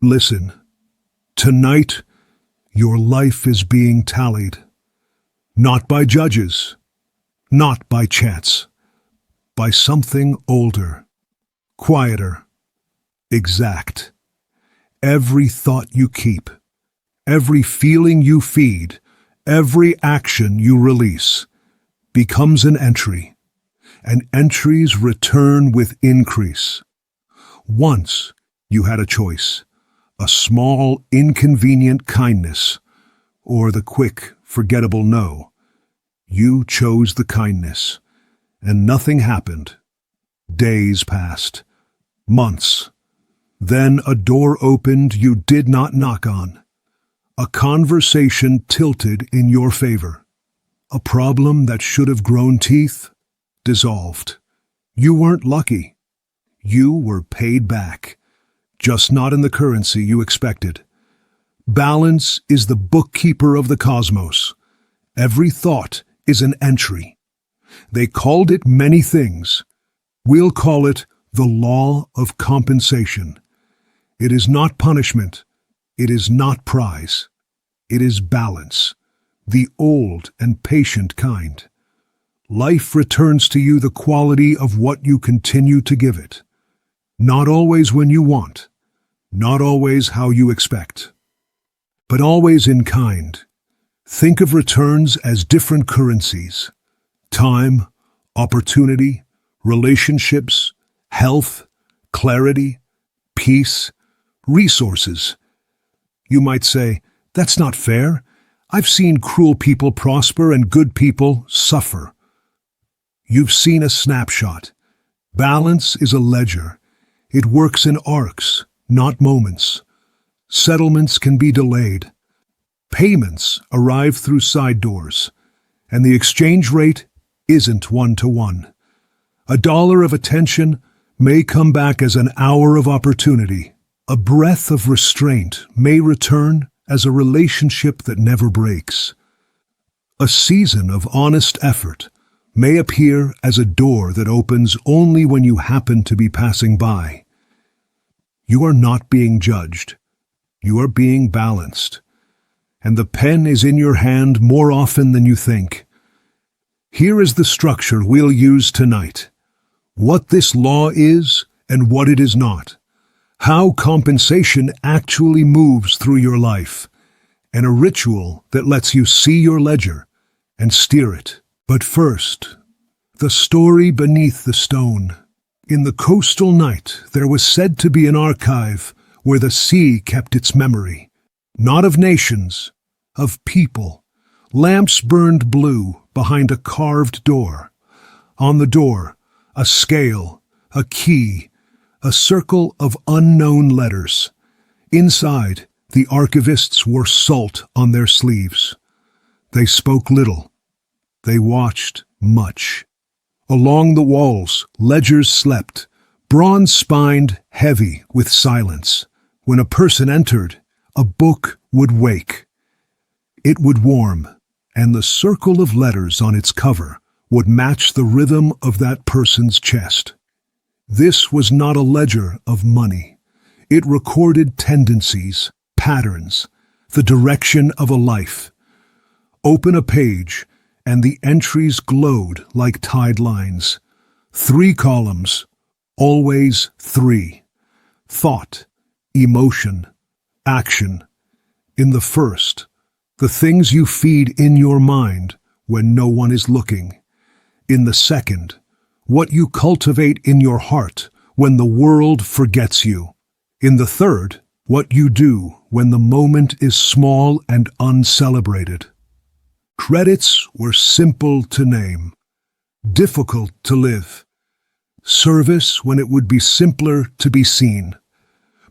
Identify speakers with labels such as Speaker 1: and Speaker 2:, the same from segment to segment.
Speaker 1: Listen, tonight your life is being tallied, not by judges, not by chance, by something older, quieter, exact. Every thought you keep, every feeling you feed, every action you release becomes an entry, and entries return with increase. Once you had a choice, a small, inconvenient kindness, or the quick, forgettable no. You chose the kindness, and nothing happened. Days passed, months. Then a door opened you did not knock on. A conversation tilted in your favor. A problem that should have grown teeth dissolved. You weren't lucky. You were paid back, just not in the currency you expected. Balance is the bookkeeper of the cosmos. Every thought is an entry. They called it many things. We'll call it the law of compensation. It is not punishment. It is not prize. It is balance, the old and patient kind. Life returns to you the quality of what you continue to give it. Not always when you want, not always how you expect, but always in kind. Think of returns as different currencies: time, opportunity, relationships, health, clarity, peace, resources. You might say, "That's not fair. I've seen cruel people prosper and good people suffer." You've seen a snapshot. Balance is a ledger. It works in arcs, not moments. Settlements can be delayed. Payments arrive through side doors, and the exchange rate isn't 1-to-1. $1 of attention may come back as an hour of opportunity. A breath of restraint may return as a relationship that never breaks. A season of honest effort may appear as a door that opens only when you happen to be passing by. You are not being judged. You are being balanced. And the pen is in your hand more often than you think. Here is the structure we'll use tonight. What this law is and what it is not. How compensation actually moves through your life. And a ritual that lets you see your ledger and steer it. But first, the story beneath the stone. In the coastal night, there was said to be an archive where the sea kept its memory. Not of nations, of people. Lamps burned blue behind a carved door. On the door, a scale, a key, a circle of unknown letters. Inside, the archivists wore salt on their sleeves. They spoke little. They watched much. Along the walls, ledgers slept, bronze-spined, heavy with silence. When a person entered, a book would wake. It would warm, and the circle of letters on its cover would match the rhythm of that person's chest. This was not a ledger of money. It recorded tendencies, patterns, the direction of a life. Open a page, and the entries glowed like tide lines. 3 columns, always 3. Thought, emotion, action. In the first, the things you feed in your mind when no one is looking. In the second, what you cultivate in your heart when the world forgets you. In the third, what you do when the moment is small and uncelebrated. Credits were simple to name, difficult to live. Service when it would be simpler to be seen.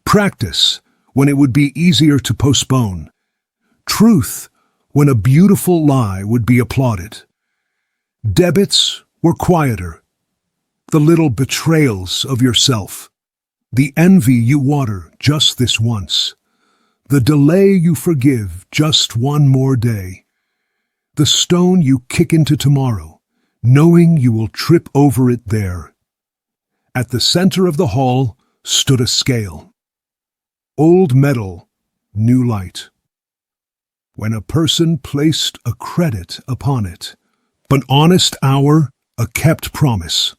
Speaker 1: Practice when it would be easier to postpone. Truth when a beautiful lie would be applauded. Debits were quieter, the little betrayals of yourself. The envy you water just this once. The delay you forgive just one more day. The stone you kick into tomorrow, knowing you will trip over it there. At the center of the hall stood a scale. Old metal, new light. When a person placed a credit upon it, an honest hour, a kept promise,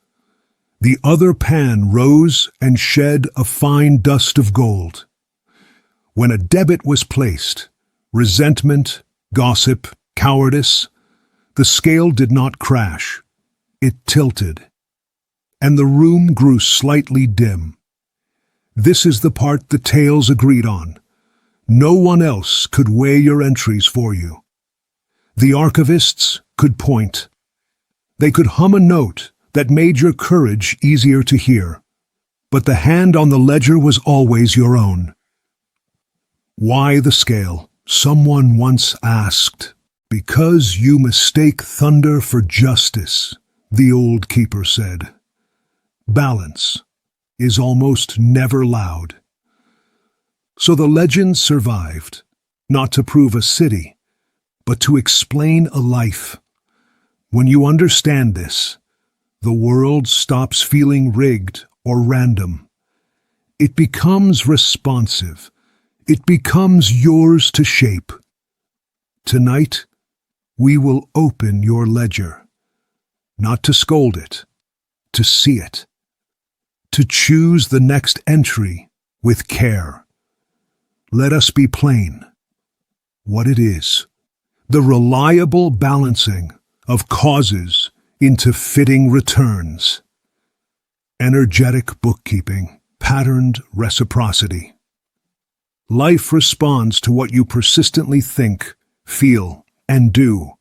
Speaker 1: the other pan rose and shed a fine dust of gold. When a debit was placed, resentment, gossip, cowardice, the scale did not crash, it tilted, and the room grew slightly dim. This is the part the tales agreed on. No one else could weigh your entries for you. The archivists could point. They could hum a note that made your courage easier to hear. But the hand on the ledger was always your own. Why the scale? Someone once asked. Because you mistake thunder for justice, the old keeper said. Balance is almost never loud. So the legend survived, not to prove a city, but to explain a life. When you understand this, the world stops feeling rigged or random. It becomes responsive. It becomes yours to shape. Tonight, we will open your ledger, not to scold it, to see it, to choose the next entry with care. Let us be plain. What it is, the reliable balancing of causes into fitting returns. Energetic bookkeeping, patterned reciprocity. Life responds to what you persistently think, feel, and do,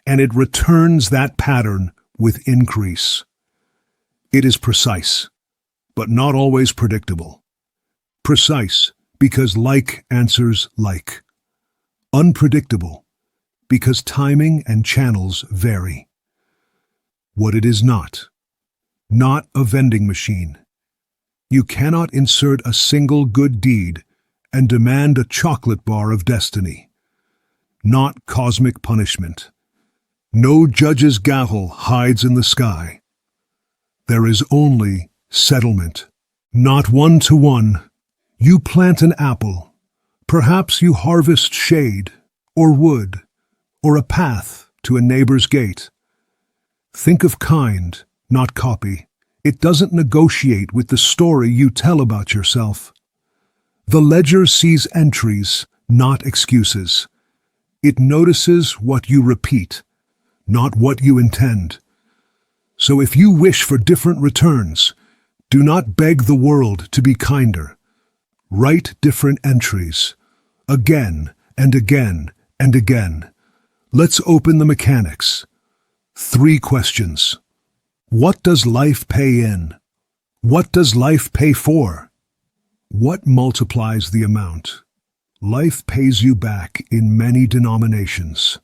Speaker 1: and it returns that pattern with increase. It is precise, but not always predictable. Precise because like answers like. Unpredictable because timing and channels vary. What it is not a vending machine. You cannot insert a single good deed and demand a chocolate bar of destiny. Not cosmic punishment. No judge's gavel hides in the sky. There is only settlement, not one-to-one. You plant an apple. Perhaps you harvest shade, or wood, or a path to a neighbor's gate. Think of kind, not copy. It doesn't negotiate with the story you tell about yourself. The ledger sees entries, not excuses. It notices what you repeat, not what you intend. So if you wish for different returns, do not beg the world to be kinder. Write different entries, again and again and again. Let's open the mechanics. 3 questions. What does life pay in? What does life pay for? What multiplies the amount? Life pays you back in many denominations.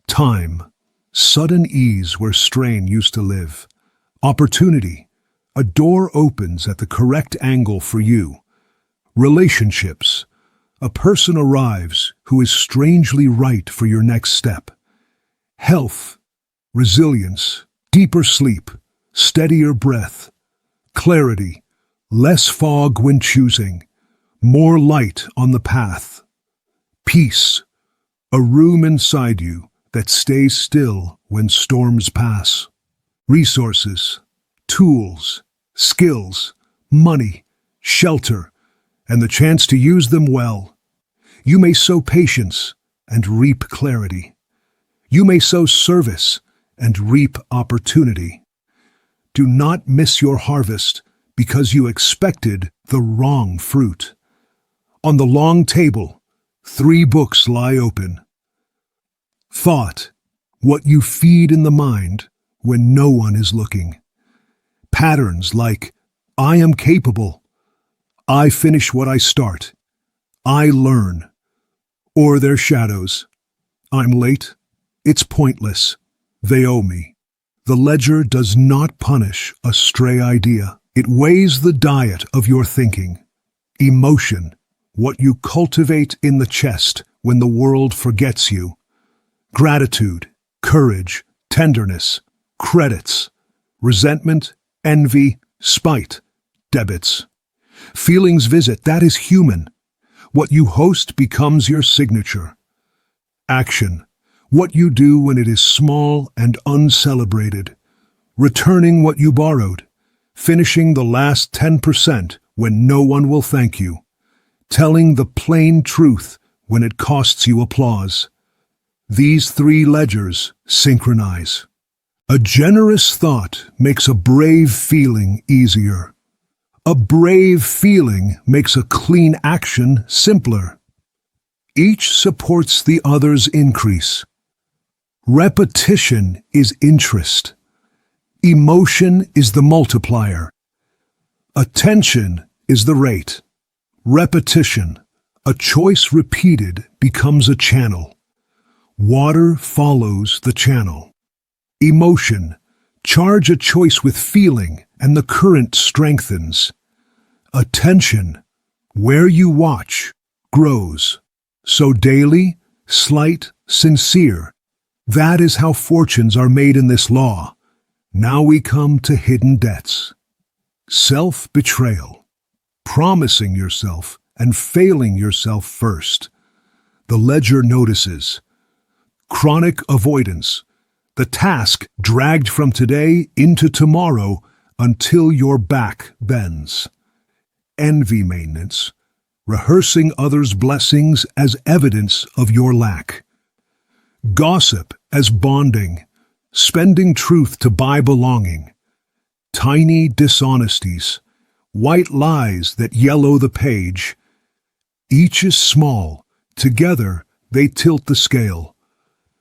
Speaker 1: Time, sudden ease where strain used to live. Opportunity, a door opens at the correct angle for you. Relationships, a person arrives who is strangely right for your next step. Health, resilience, deeper sleep, steadier breath. Clarity, less fog when choosing, more light on the path. Peace, a room inside you that stays still when storms pass. Resources, tools, skills, money, shelter, and the chance to use them well. You may sow patience and reap clarity. You may sow service and reap opportunity. Do not miss your harvest because you expected the wrong fruit. On the long table, 3 books lie open. Thought, what you feed in the mind when no one is looking. Patterns like, I am capable, I finish what I start, I learn, or their shadows. I'm late, it's pointless, they owe me. The ledger does not punish a stray idea. It weighs the diet of your thinking. Emotion, what you cultivate in the chest when the world forgets you. Gratitude, courage, tenderness, credits, resentment, envy, spite, debits. Feelings visit, that is human, What you host becomes your signature. Action. What you do when it is small and uncelebrated. Returning what you borrowed. Finishing the last 10% when no one will thank you. Telling the plain truth when it costs you applause. These three ledgers synchronize. A generous thought makes a brave feeling easier. A brave feeling makes a clean action simpler. Each supports the other's increase. Repetition is interest. Emotion is the multiplier. Attention is the rate. Repetition, a choice repeated, becomes a channel. Water follows the channel. Emotion, charge a choice with feeling and the current strengthens. Attention, where you watch, grows. So daily, slight, sincere. That is how fortunes are made in this law. Now we come to hidden debts. Self-betrayal, promising yourself and failing yourself first. The ledger notices. Chronic avoidance, the task dragged from today into tomorrow until your back bends. Envy maintenance, rehearsing others' blessings as evidence of your lack. Gossip as bonding, spending truth to buy belonging. Tiny dishonesties, white lies that yellow the page. Each is small, together they tilt the scale.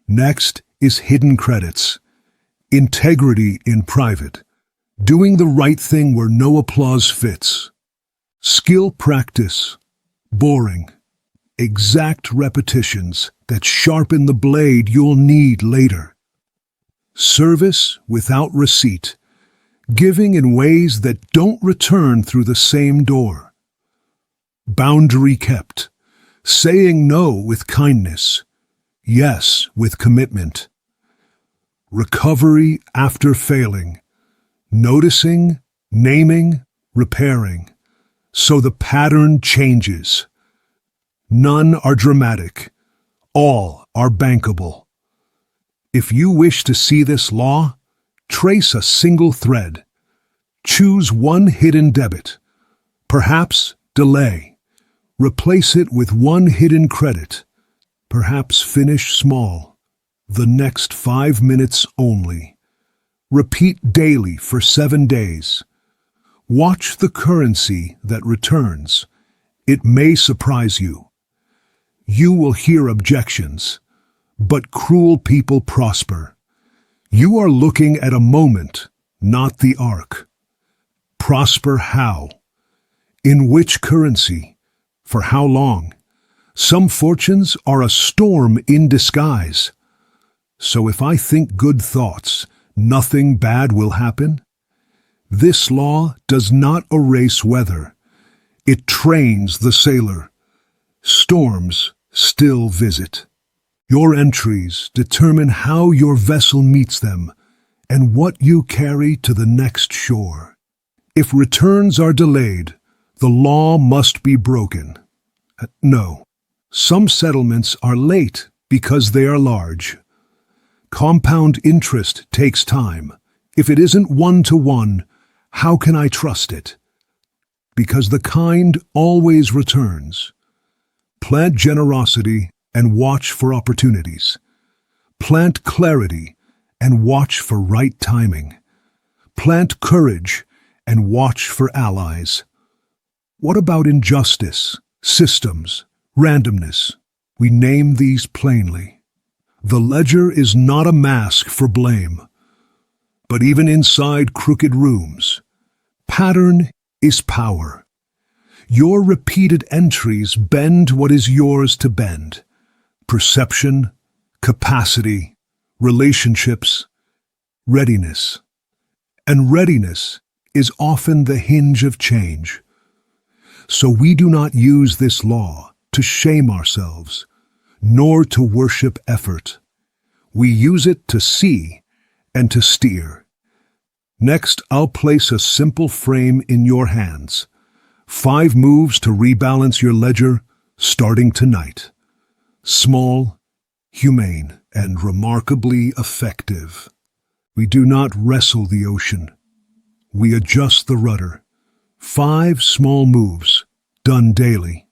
Speaker 1: Next is hidden credits, integrity in private, doing the right thing where no applause fits. Skill practice, boring, exact repetitions that sharpen the blade you'll need later. Service without receipt, giving in ways that don't return through the same door. Boundary kept, saying no with kindness, yes with commitment. Recovery after failing, noticing, naming, repairing, so the pattern changes. None are dramatic, all are bankable. If you wish to see this law, trace a single thread. Choose one hidden debit, perhaps delay. Replace it with one hidden credit, perhaps finish small, the next 5 minutes only. Repeat daily for 7 days. Watch the currency that returns. It may surprise you. You will hear objections, but cruel people prosper. You are looking at a moment, not the arc. Prosper how? In which currency? For how long? Some fortunes are a storm in disguise. So if I think good thoughts, nothing bad will happen? This law does not erase weather. It trains the sailor. Storms still visit. Your entries determine how your vessel meets them and what you carry to the next shore. If returns are delayed, the law must be broken. No, some settlements are late because they are large. Compound interest takes time. If it isn't one-to-one, how can I trust it? Because the kind always returns. Plant generosity and watch for opportunities. Plant clarity and watch for right timing. Plant courage and watch for allies. What about injustice, systems, randomness? We name these plainly. The ledger is not a mask for blame, but even inside crooked rooms, pattern is power. Your repeated entries bend what is yours to bend. Perception, capacity, relationships, readiness. And readiness is often the hinge of change. So we do not use this law to shame ourselves, nor to worship effort. We use it to see and to steer. Next, I'll place a simple frame in your hands. 5 moves to rebalance your ledger, starting tonight. Small, humane, and remarkably effective. We do not wrestle the ocean. We adjust the rudder. 5 small moves, done daily.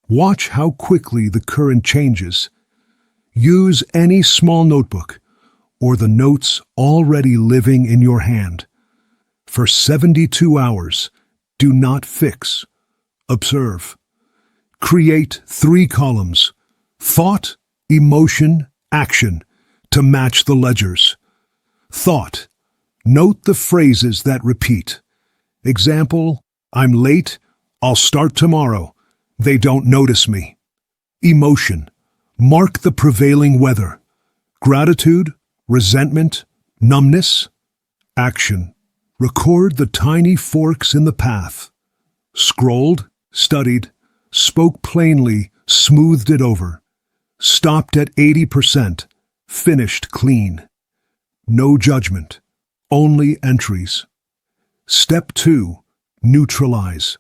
Speaker 1: Watch how quickly the current changes. Use any small notebook or the notes already living in your hand. For 72 hours, do not fix. Observe. Create 3 columns, thought, emotion, action, to match the ledgers. Thought. Note the phrases that repeat. Example, I'm late, I'll start tomorrow. They don't notice me. Emotion. Mark the prevailing weather. Gratitude, resentment, numbness. Action. Record the tiny forks in the path. Scrolled, studied, spoke plainly, smoothed it over. Stopped at 80%, finished clean. No judgment, only entries. Step 2, neutralize.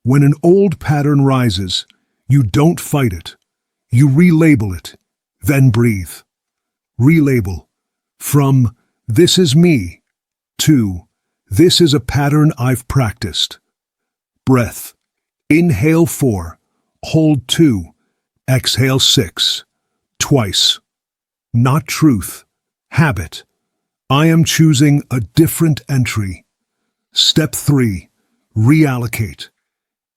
Speaker 1: When an old pattern rises, you don't fight it. You relabel it, then breathe. Relabel. From "this is me" to "this is a pattern I've practiced." Breath. Inhale 4, hold 2, exhale 6. Twice. Not truth. Habit. I am choosing a different entry. Step 3, reallocate.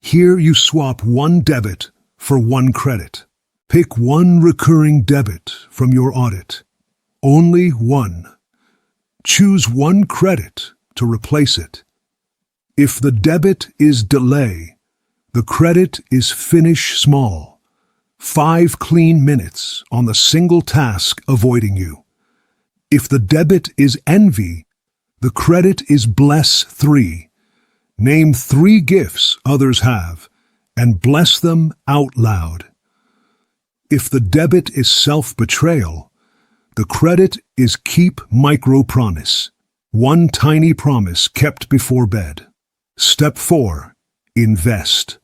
Speaker 1: Here you swap 1 debit for 1 credit. Pick 1 recurring debit from your audit. Only 1. Choose 1 credit to replace it. If the debit is delay, the credit is finish small. 5 clean minutes on the single task avoiding you. If the debit is envy, the credit is bless 3. Name 3 gifts others have and bless them out loud. If the debit is self-betrayal, the credit is keep micro-promise. 1 tiny promise kept before bed. Step 4, invest.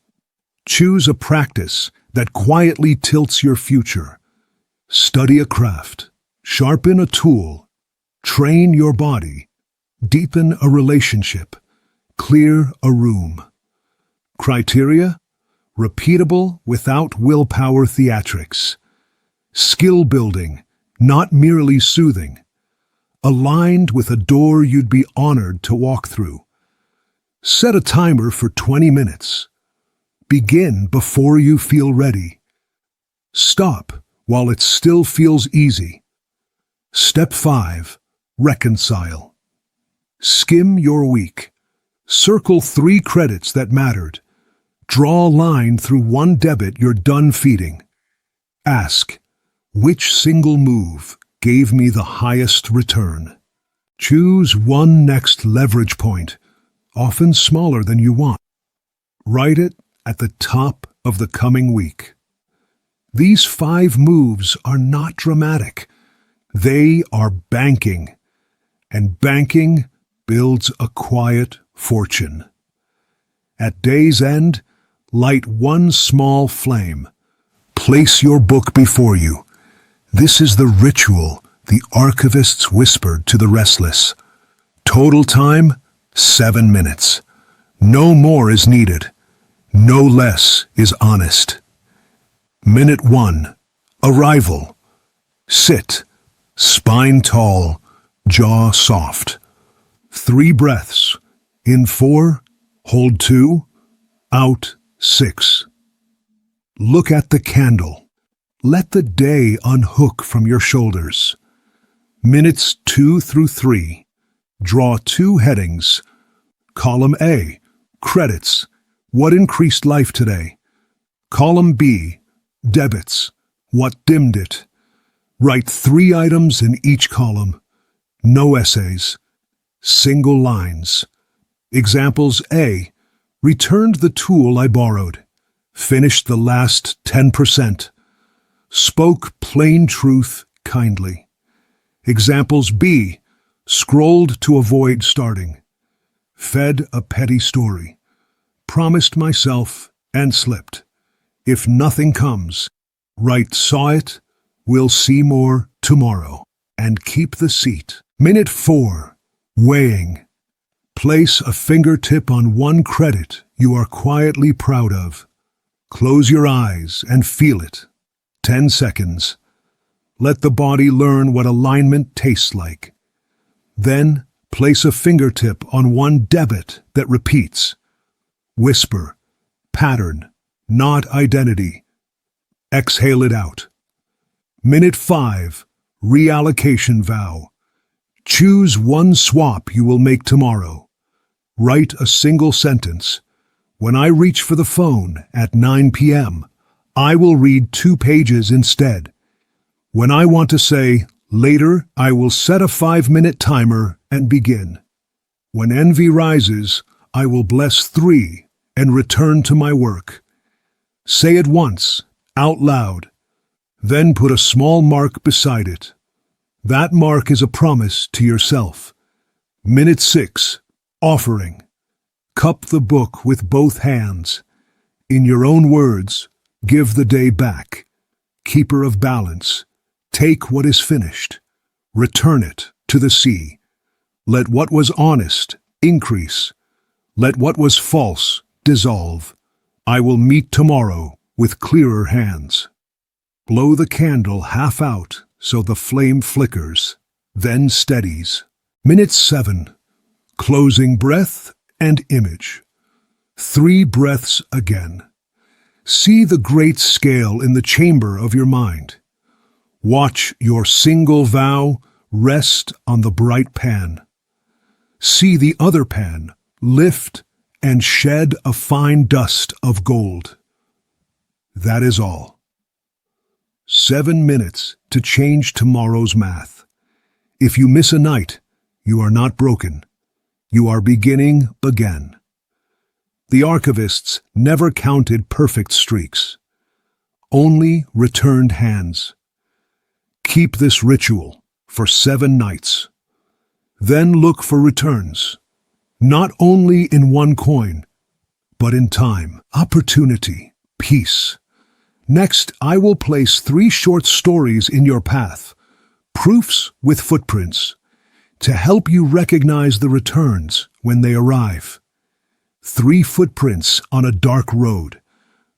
Speaker 1: Choose a practice that quietly tilts your future. Study a craft, sharpen a tool, train your body, deepen a relationship, clear a room. Criteria: repeatable without willpower theatrics. Skill building, not merely soothing. Aligned with a door you'd be honored to walk through. Set a timer for 20 minutes. Begin before you feel ready. Stop while it still feels easy. Step 5, reconcile. Skim your week. Circle 3 credits that mattered. Draw a line through 1 debit you're done feeding. Ask, which single move gave me the highest return? Choose 1 next leverage point, often smaller than you want. Write it at the top of the coming week. These 5 moves are not dramatic. They are banking, and banking builds a quiet fortune. At day's end, light 1 small flame. Place your book before you. This is the ritual the archivists whispered to the restless. Total time, 7 minutes. No more is needed. No less is honest. Minute 1, arrival. Sit, spine tall, jaw soft. 3 breaths. In 4, hold 2, out 6. Look at the candle. Let the day unhook from your shoulders. Minutes 2 through 3. Draw 2 headings. Column A, credits. What increased life today? Column B, debits. What dimmed it? Write 3 items in each column. No essays. Single lines. Examples: A, returned the tool I borrowed. Finished the last 10%. Spoke plain truth kindly. Examples: B, scrolled to avoid starting. Fed a petty story. Promised myself and slipped. If nothing comes, write "saw it, we'll see more tomorrow," and keep the seat. Minute 4. Weighing. Place a fingertip on one credit you are quietly proud of. Close your eyes and feel it. 10 seconds. Let the body learn what alignment tastes like. Then, place a fingertip on one debit that repeats. Whisper, pattern, not identity. Exhale it out. Minute 5. Reallocation vow. Choose one swap you will make tomorrow. Write a single sentence. When I reach for the phone at 9 p.m., I will read 2 pages instead. When I want to say, later, I will set a 5-minute timer and begin. When envy rises, I will bless 3 and return to my work. Say it once, out loud. Then put a small mark beside it. That mark is a promise to yourself. Minute 6. Offering. Cup the book with both hands. In your own words, give the day back. Keeper of balance. Take what is finished. Return it to the sea. Let what was honest increase. Let what was false dissolve. I will meet tomorrow with clearer hands. Blow the candle half out so the flame flickers, then steadies. Minute 7. Closing breath and image. 3 breaths again. See the great scale in the chamber of your mind. Watch your single vow rest on the bright pan. See the other pan lift and shed a fine dust of gold. That is all. 7 minutes to change tomorrow's math. If you miss a night, you are not broken. You are beginning again. The archivists never counted perfect streaks, only returned hands. Keep this ritual for 7 nights. Then look for returns, not only in one coin, but in time, opportunity, peace. Next, I will place 3 short stories in your path, proofs with footprints, to help you recognize the returns when they arrive. 3 footprints on a dark road.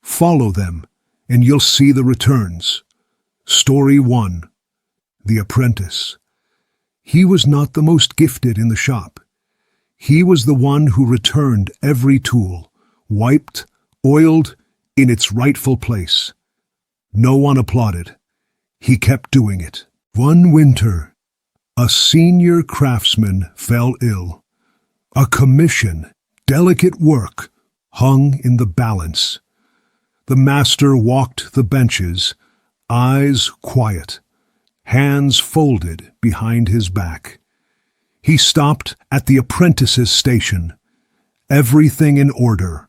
Speaker 1: Follow them, and you'll see the returns. Story 1. The Apprentice. He was not the most gifted in the shop. He was the one who returned every tool, wiped, oiled, in its rightful place. No one applauded. He kept doing it. One winter, a senior craftsman fell ill. A commission, delicate work, hung in the balance. The master walked the benches, eyes quiet, hands folded behind his back. He stopped at the apprentice's station, everything in order.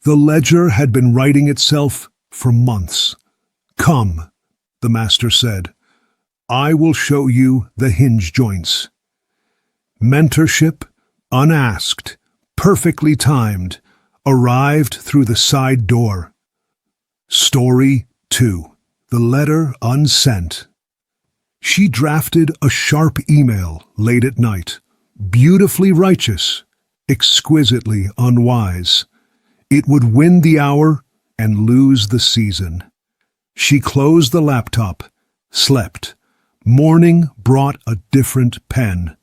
Speaker 1: The ledger had been writing itself for months. "Come," the master said, "I will show you the hinge joints." Mentorship, unasked, perfectly timed, arrived through the side door. Story 2. The letter unsent. She drafted a sharp email late at night, beautifully righteous, exquisitely unwise. It would win the hour and lose the season. She closed the laptop, slept. Morning brought a different pen.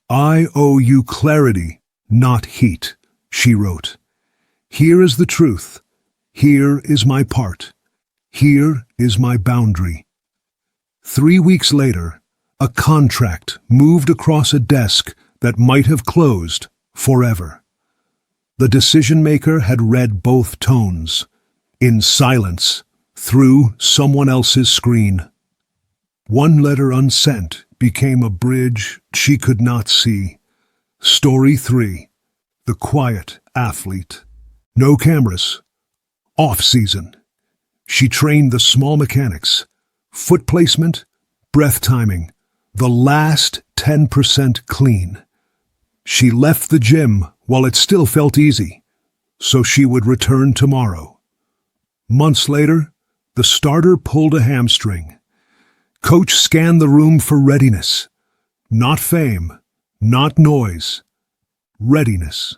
Speaker 1: "I owe you clarity, not heat," she wrote. "Here is the truth. Here is my part. Here is my boundary." 3 weeks later, a contract moved across a desk that might have closed forever. The decision-maker had read both tones, in silence, through someone else's screen. One letter unsent became a bridge she could not see. Story 3. The Quiet Athlete. No cameras. Off-season. She trained the small mechanics, foot placement, breath timing, the last 10% clean. She left the gym while it still felt easy, so she would return tomorrow. Months later, the starter pulled a hamstring. Coach scanned the room for readiness. Not fame, not noise. Readiness.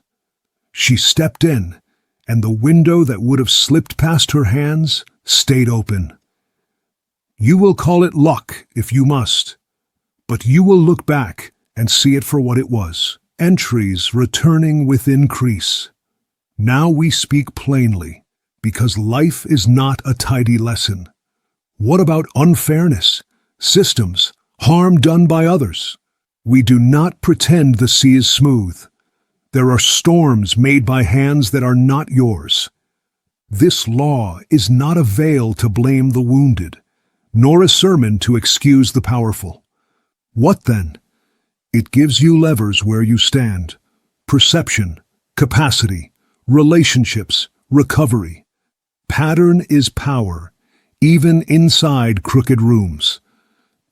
Speaker 1: She stepped in, and the window that would have slipped past her hands stayed open. You will call it luck if you must, but you will look back and see it for what it was. Entries returning with increase. Now we speak plainly, because life is not a tidy lesson. What about unfairness, systems, harm done by others? We do not pretend the sea is smooth. There are storms made by hands that are not yours. This law is not a veil to blame the wounded, nor a sermon to excuse the powerful. What then? It gives you levers where you stand: perception, capacity, relationships, recovery. Pattern is power, even inside crooked rooms.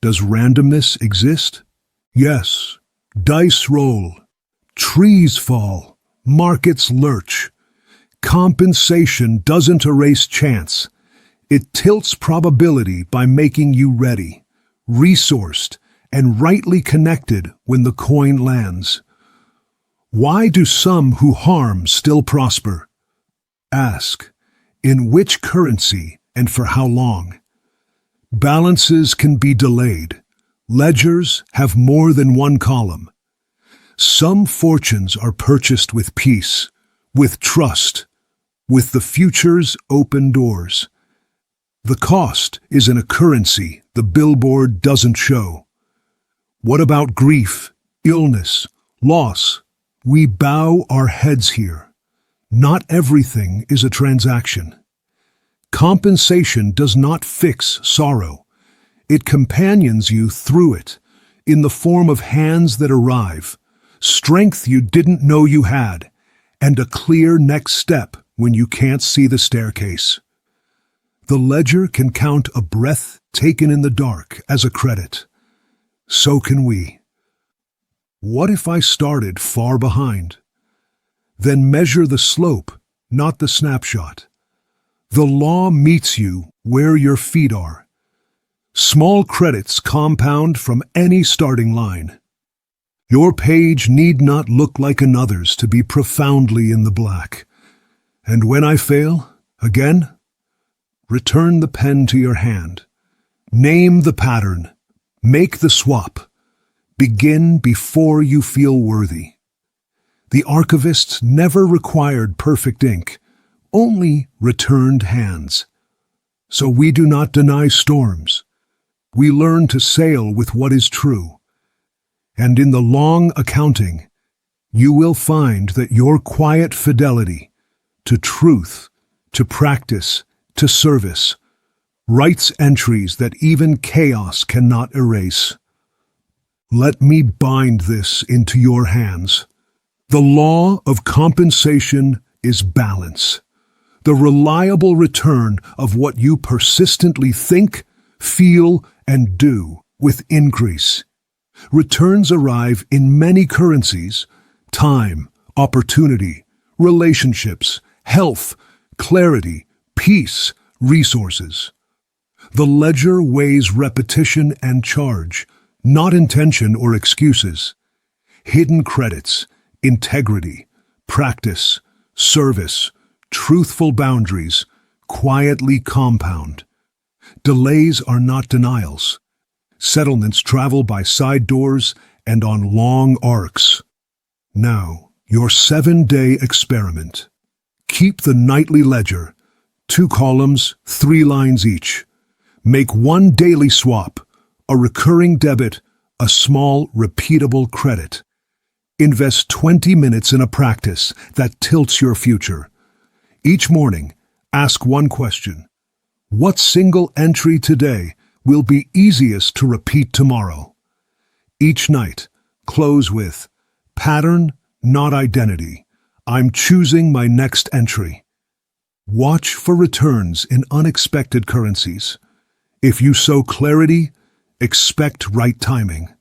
Speaker 1: Does randomness exist? Yes. Dice roll. Trees fall. Markets lurch. Compensation doesn't erase chance. It tilts probability by making you ready, resourced, and rightly connected when the coin lands. Why do some who harm still prosper? Ask, in which currency and for how long? Balances can be delayed. Ledgers have more than one column. Some fortunes are purchased with peace, with trust, with the future's open doors. The cost is in a currency the billboard doesn't show. What about grief, illness, loss? We bow our heads here. Not everything is a transaction. Compensation does not fix sorrow. It companions you through it, in the form of hands that arrive, strength you didn't know you had, and a clear next step when you can't see the staircase. The ledger can count a breath taken in the dark as a credit. So can we. What if I started far behind? Then measure the slope, not the snapshot. The law meets you where your feet are. Small credits compound from any starting line. Your page need not look like another's to be profoundly in the black. And when I fail, again, return the pen to your hand. Name the pattern. Make the swap. Begin before you feel worthy. The archivists never required perfect ink, only returned hands. So we do not deny storms. We learn to sail with what is true. And in the long accounting, you will find that your quiet fidelity to truth, to practice, to service, writes entries that even chaos cannot erase. Let me bind this into your hands. The law of compensation is balance, the reliable return of what you persistently think, feel, and do with increase. Returns arrive in many currencies: time, opportunity, relationships, health, clarity, peace, resources. The ledger weighs repetition and charge, not intention or excuses. Hidden credits, integrity, practice, service, truthful boundaries quietly compound. Delays are not denials. Settlements travel by side doors and on long arcs. Now, your 7-day experiment. Keep the nightly ledger, 2 columns, 3 lines each. Make one daily swap, a recurring debit, a small, repeatable credit. Invest 20 minutes in a practice that tilts your future. Each morning, ask one question. What single entry today will be easiest to repeat tomorrow? Each night, close with, pattern, not identity. I'm choosing my next entry. Watch for returns in unexpected currencies. If you sow clarity, expect right timing.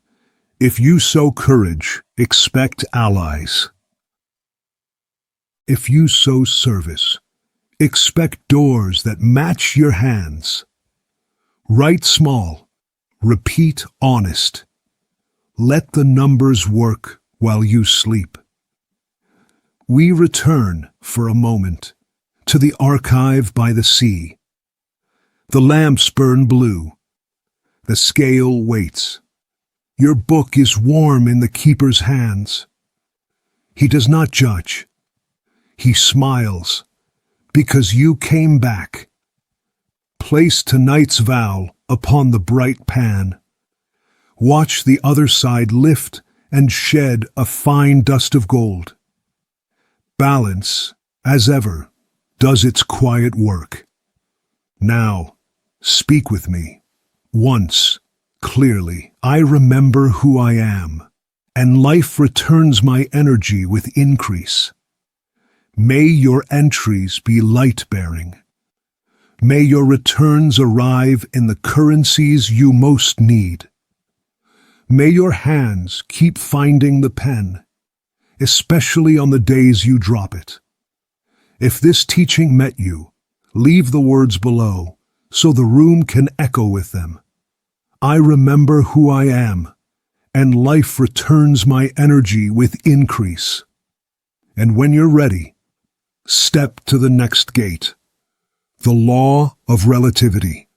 Speaker 1: If you sow courage, expect allies. If you sow service, Expect doors that match your hands. Write small. Repeat honest. Let the numbers work while you sleep. We return, for a moment, to the archive by the sea. The lamps burn blue. The scale waits. Your book is warm in the keeper's hands. He does not judge. He smiles, because you came back. Place tonight's vow upon the bright pan. Watch the other side lift and shed a fine dust of gold. Balance, as ever, does its quiet work. Now, speak with me. Once, clearly, I remember who I am, and life returns my energy with increase. May your entries be light-bearing. May your returns arrive in the currencies you most need. May your hands keep finding the pen, especially on the days you drop it. If this teaching met you, leave the words below so the room can echo with them. I remember who I am, and life returns my energy with increase. And when you're ready, step to the next gate, the law of relativity.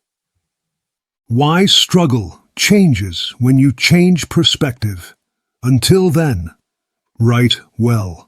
Speaker 1: Why struggle changes when you change perspective. Until then, write well.